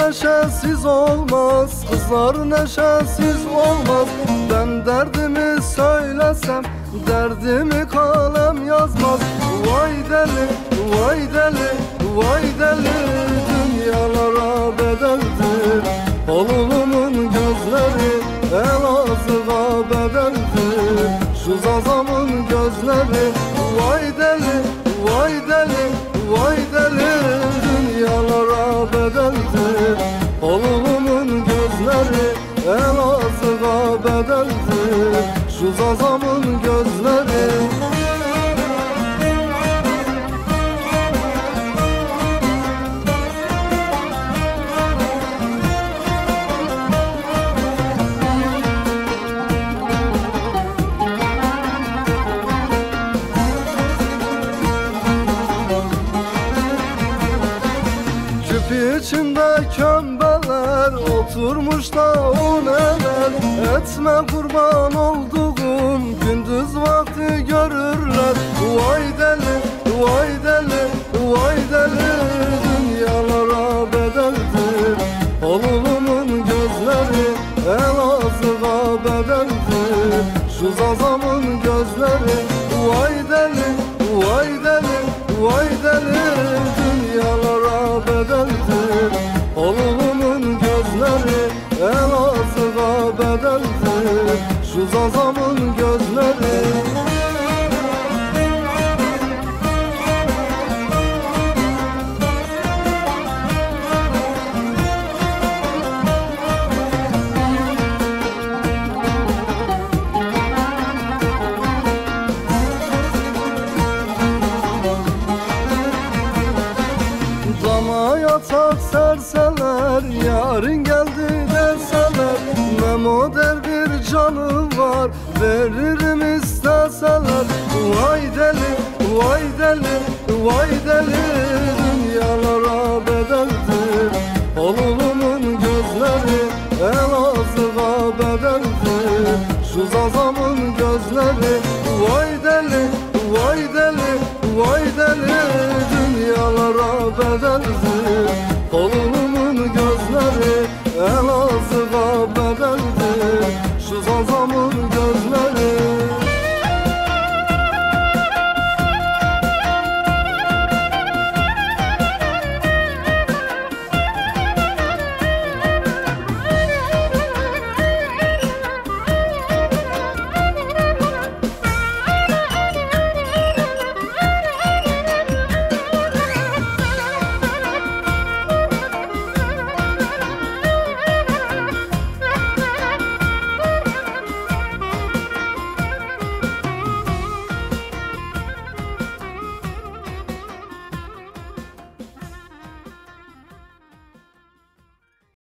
neşesiz olmaz, kızlar neşesiz olmaz. Ben derdimi söylesem derdimi kalem yazmaz. Vay deli, vay deli, vay deli, dünyalara bedeldir. Oğlumun gözleri Elazığ'a bedeldir. Şu zazamın gözleri vay deli, vay deli, vay deli, dünyalara bedeldir. Oğlumun gözleri Elazığ'a bedeldir. Şu zazamın gözleri. Küp içinde kömbeler oturmuş da o neler. Etme kurban olduğum gündüz vakti görürler. Vay deli, vay deli, vay deli, dünyalara bedeldir. Oğlumun gözleri Elazığ'a bedeldir. Şu zazamın gözleri vay deli, vay deli, vay deli, dünyalara bedeldir. Oğlumun gözleri Elazığ'a bedeldir. Şu zazamın gözleri. Dama yatak serseler, yarın geldi deseler. Memo der bir canım var, veririm isteseler. Vay deli, vay deli, vay deli, dünyalara bedeldir. Oğlumun gözleri Elazığ'a bedeldir. Şu zazamın gözleri vay deli, vay deli, vay deli, dünyalara bedeldir.